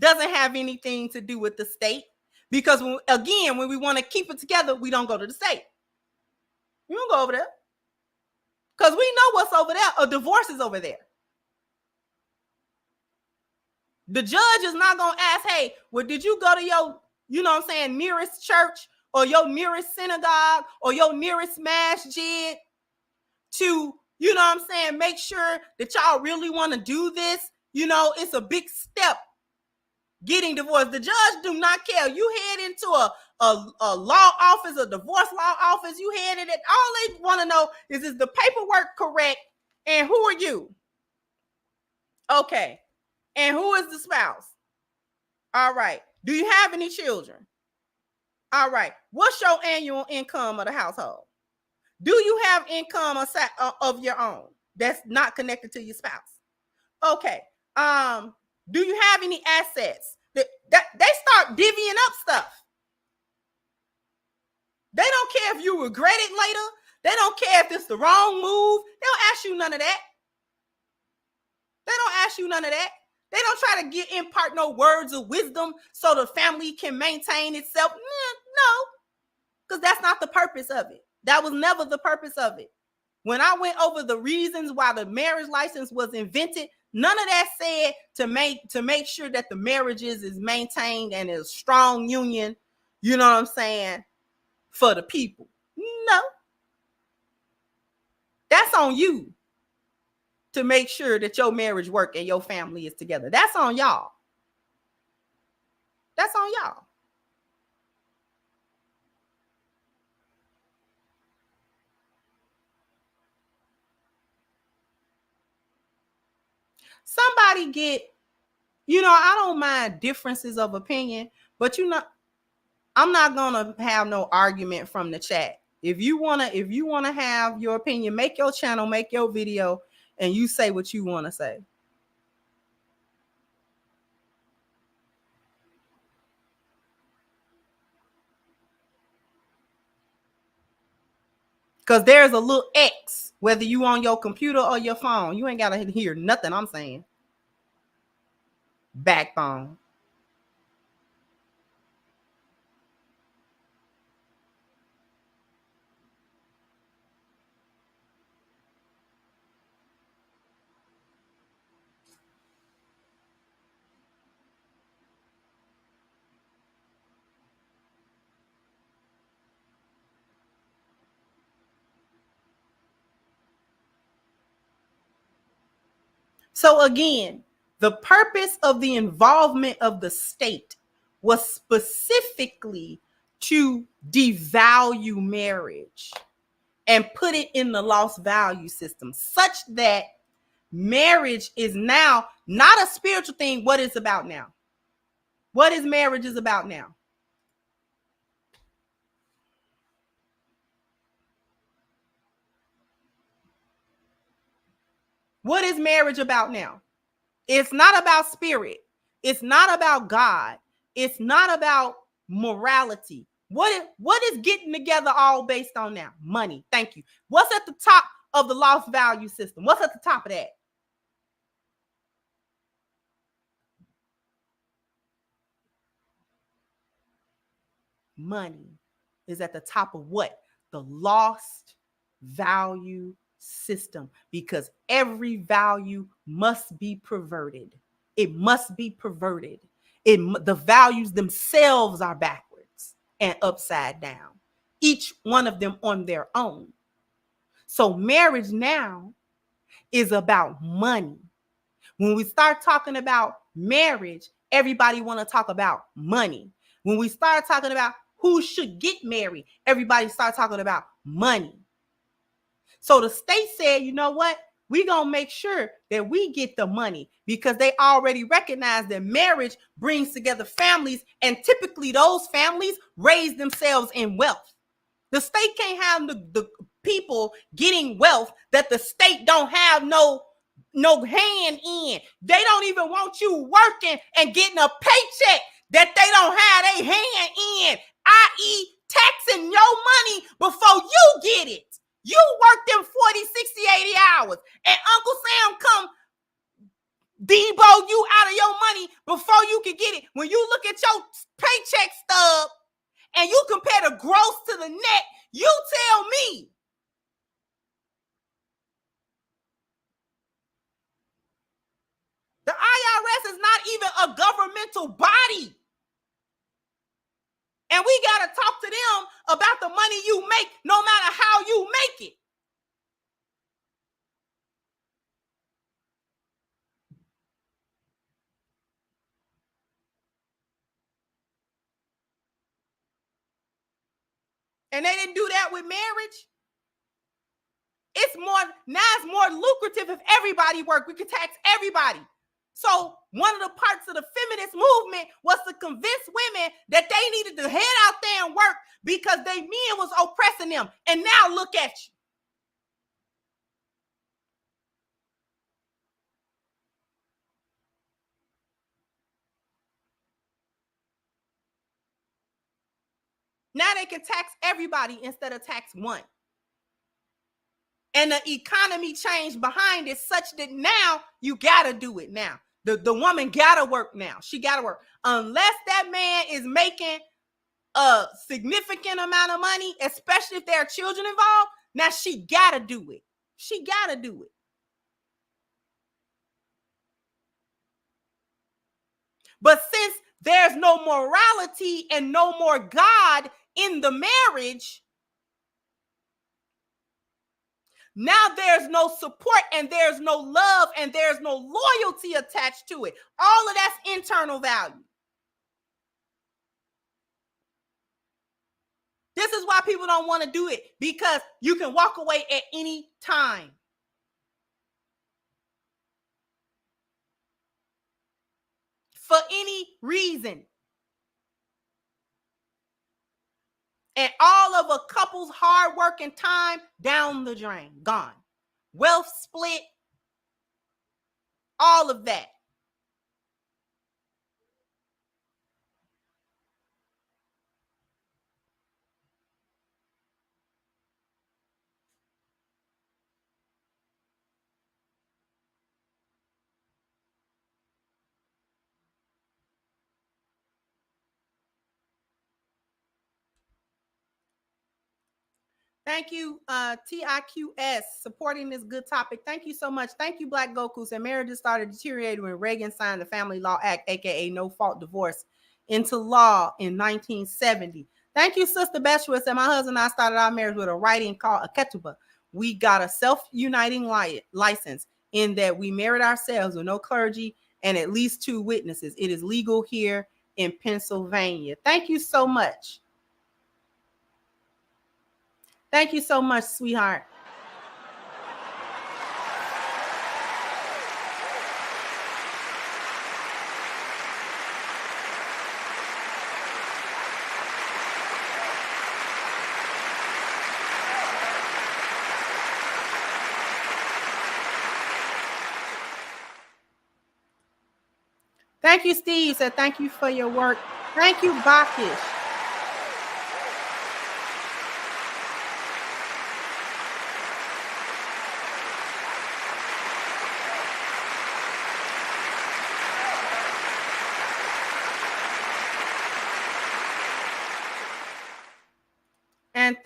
doesn't have anything to do with the state, because when we want to keep it together, we don't go to the state. We don't go over there because we know what's over there. A divorce is over there. The judge is not going to ask, hey, well, did you go to your, nearest church or your nearest synagogue or your nearest masjid to, make sure that y'all really want to do this? It's a big step getting divorced. The judge do not care. You head into a law office, a divorce law office, you headed it. All they want to know is the paperwork correct? And who are you? Okay. And who is the spouse? All right. Do you have any children? All right. What's your annual income of the household? Do you have income of your own that's not connected to your spouse? Okay. Do you have any assets? That they start divvying up stuff. They don't care if you regret it later. They don't care if it's the wrong move. They don't ask you none of that. They don't ask you none of that. They don't try to impart no words of wisdom so the family can maintain itself. No, because that's not the purpose of it. That was never the purpose of it. When I went over the reasons why the marriage license was invented, none of that said to make sure that the marriages is maintained and is a strong union, you know what I'm saying, for the people. No. That's on you to make sure that your marriage work and your family is together. That's on y'all. That's on y'all. Somebody get, I don't mind differences of opinion, but I'm not gonna have no argument from the chat. If you wanna have your opinion, make your channel, make your video, and you say what you want to say. Because there's a little X, whether you on your computer or your phone. You ain't got to hear nothing I'm saying. Backbone. So again, the purpose of the involvement of the state was specifically to devalue marriage and put it in the lost value system, such that marriage is now not a spiritual thing. What is about now? What is marriage is about now? What is marriage about now? It's not about spirit. It's not about God. It's not about morality. What is getting together all based on now? Money. Thank you. What's at the top of the lost value system? What's at the top of that? Money is at the top of what? The lost value system, because every value must be perverted. It must be perverted. The values themselves are backwards and upside down, each one of them on their own. So marriage now is about money. When we start talking about marriage, everybody want to talk about money. When we start talking about who should get married, everybody start talking about money. So the state said, you know what? We're going to make sure that we get the money, because they already recognize that marriage brings together families, and typically those families raise themselves in wealth. The state can't have the people getting wealth that the state don't have no hand in. They don't even want you working and getting a paycheck that they don't have a hand in, i.e. taxing your money before you get it. You work them 40, 60, 80 hours, and Uncle Sam come debo you out of your money before you can get it. When you look at your paycheck stub and you compare the gross to the net, you tell me. The IRS is not even a governmental body. And we got to talk to them about the money you make, no matter how you make it. And they didn't do that with marriage. It's more lucrative if everybody worked. We could tax everybody. So one of the parts of the feminist movement was to convince women that they needed to head out there and work because they men was oppressing them. And now look at you. Now they can tax everybody instead of tax one. And the economy changed behind it such that now you got to do it now. The woman got to work now. She got to work. Unless that man is making a significant amount of money, especially if there are children involved, now she got to do it. She got to do it. But since there's no morality and no more God in the marriage, now there's no support and there's no love and there's no loyalty attached to it. All of that's internal value. This is why people don't want to do it, because you can walk away at any time. For any reason. And all of a couple's hard work and time down the drain, gone. Wealth split, all of that. Thank you, TIQS, supporting this good topic. Thank you so much. Thank you, Black Goku. And marriages started deteriorating when Reagan signed the Family Law Act, aka No Fault Divorce, into law in 1970. Thank you, Sister Betchwitz. And my husband and I started our marriage with a writing called a ketubah. We got a self-uniting license in that we married ourselves with no clergy and at least 2 witnesses. It is legal here in Pennsylvania. Thank you so much. Thank you so much, sweetheart. Thank you, Steve. Said thank you for your work. Thank you, Bakish.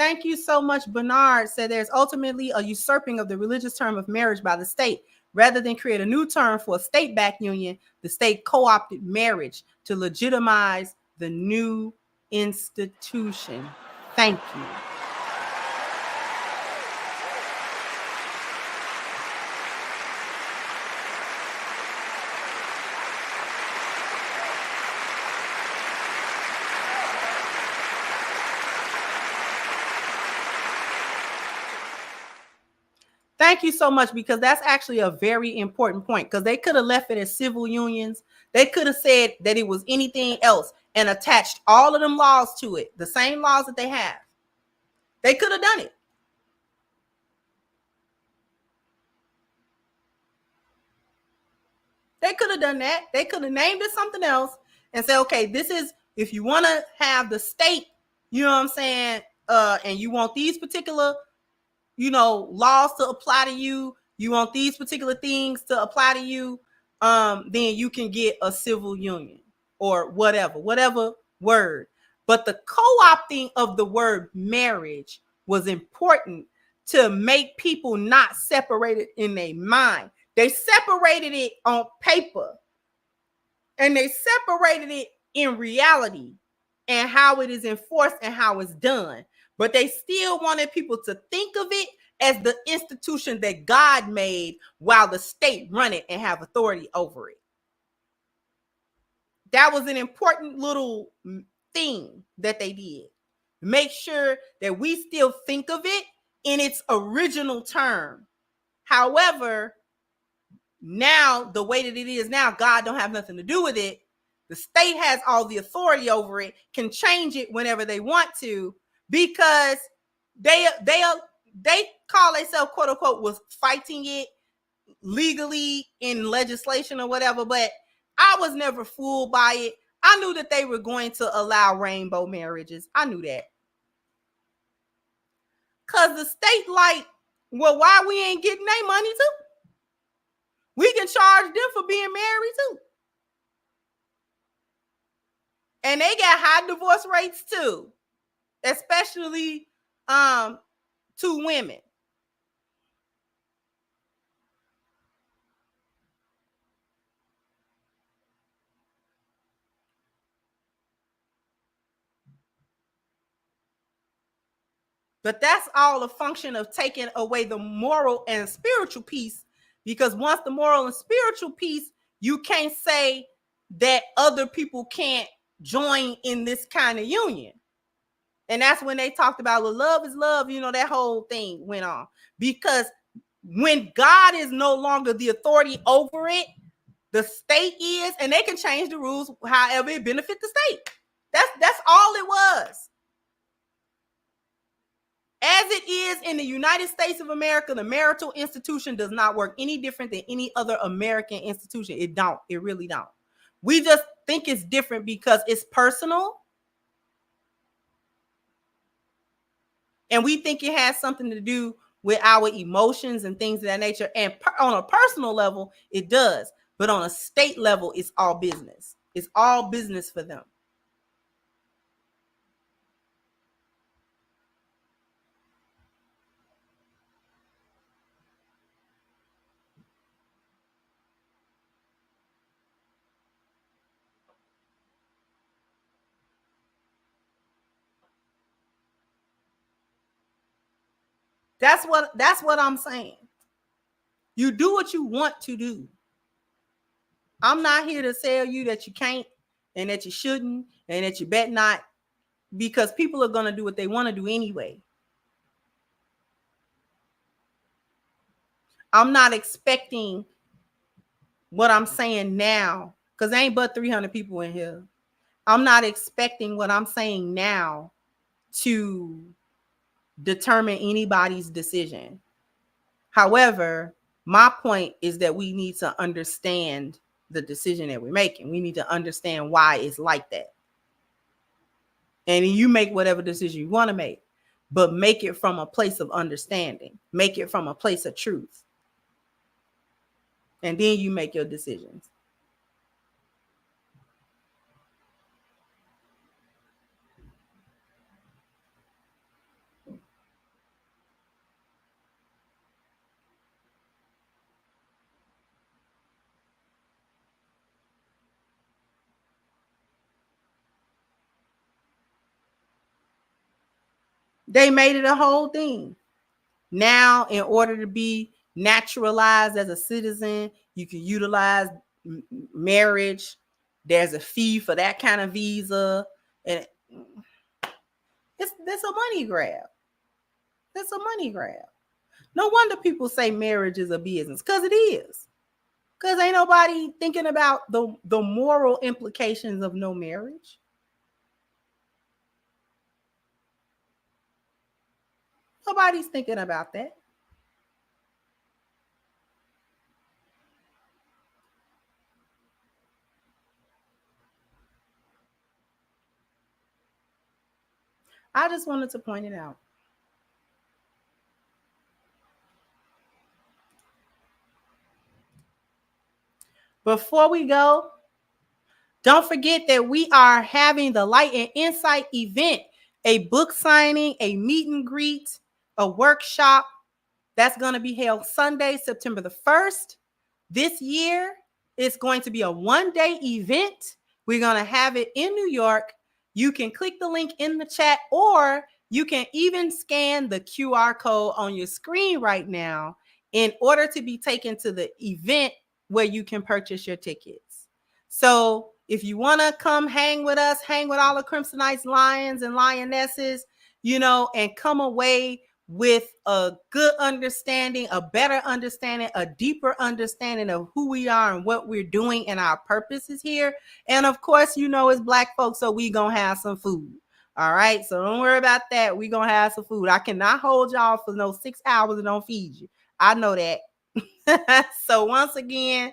Thank you so much. Bernard said there's ultimately a usurping of the religious term of marriage by the state. Rather than create a new term for a state-backed union, the state co-opted marriage to legitimize the new institution. Thank you. Thank you so much, because that's actually a very important point, because they could have left it as civil unions. They could have said that it was anything else and attached all of them laws to it, the same laws that they have. They could have done it. They could have done that. They could have named it something else and say, okay, this is, if you want to have the state, you know what I'm saying, and you want these particular, laws to apply to you, you want these particular things to apply to you, then you can get a civil union or whatever word. But the co-opting of the word marriage was important to make people not separated in their mind. They separated it on paper and they separated it in reality and how it is enforced and how it's done. But they still wanted people to think of it as the institution that God made while the state run it and have authority over it. That was an important little thing that they did. Make sure that we still think of it in its original term. However, now the way that it is now, God don't have nothing to do with it. The state has all the authority over it, can change it whenever they want to, because they call themselves, quote unquote, was fighting it legally in legislation or whatever. But I was never fooled by it. I knew that they were going to allow rainbow marriages. I knew that. Because the state like, well, why we ain't getting their money too? We can charge them for being married too. And they got high divorce rates too, especially to women. But that's all a function of taking away the moral and spiritual piece, because once the moral and spiritual piece, you can't say that other people can't join in this kind of union. And that's when they talked about, well, love is love, that whole thing went on. Because when God is no longer the authority over it, the state is, and they can change the rules however it benefits the state. That's all it was. As it is in the United States of America, the marital institution does not work any different than any other American institution. It don't. It really don't. We just think it's different because it's personal. And we think it has something to do with our emotions and things of that nature. And on a personal level, it does. But on a state level, it's all business. It's all business for them. That's what I'm saying. You do what you want to do. I'm not here to tell you that you can't and that you shouldn't and that you bet not, because people are going to do what they want to do anyway. I'm not expecting what I'm saying now, because there ain't but 300 people in here. I'm not expecting what I'm saying now to determine anybody's decision. However, my point is that we need to understand the decision that we're making. We need to understand why it's like that. And you make whatever decision you want to make, but make it from a place of understanding. Make it from a place of truth. And then you make your decisions. They made it a whole thing. Now, in order to be naturalized as a citizen, you can utilize marriage. There's a fee for that kind of visa, and it's a money grab. It's a money grab. No wonder people say marriage is a business, because it is. Because ain't nobody thinking about the moral implications of no marriage. Nobody's thinking about that. I just wanted to point it out. Before we go, don't forget that we are having the Light and Insight event, a book signing, a meet and greet, a workshop that's going to be held Sunday, September the 1st. This year, it's going to be a one-day event. We're going to have it in New York. You can click the link in the chat, or you can even scan the QR code on your screen right now in order to be taken to the event where you can purchase your tickets. So if you want to come hang with us, hang with all the Crimsonites lions and lionesses, and come away with a good understanding, a better understanding, a deeper understanding of who we are and what we're doing and our purpose is here. And of course, it's Black folks, so we gonna have some food. All right, so don't worry about that. We gonna have some food. I cannot hold y'all for no 6 hours and don't feed you. I know that. So once again,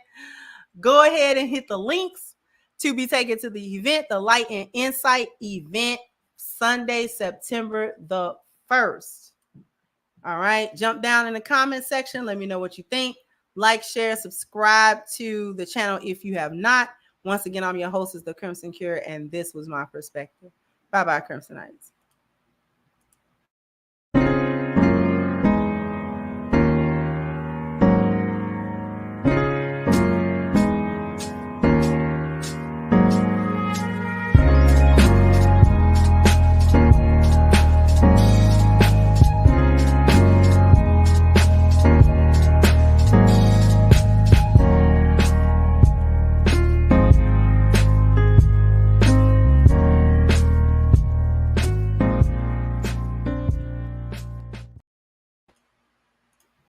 go ahead and hit the links to be taken to the event, the Light and Insight event, Sunday, September the 1st. All right, jump down in the comment section. Let me know what you think. Like, share, subscribe to the channel if you have not. Once again, I'm your hostess, The Crimson Cure, and this was my perspective. Bye-bye, Crimsonites.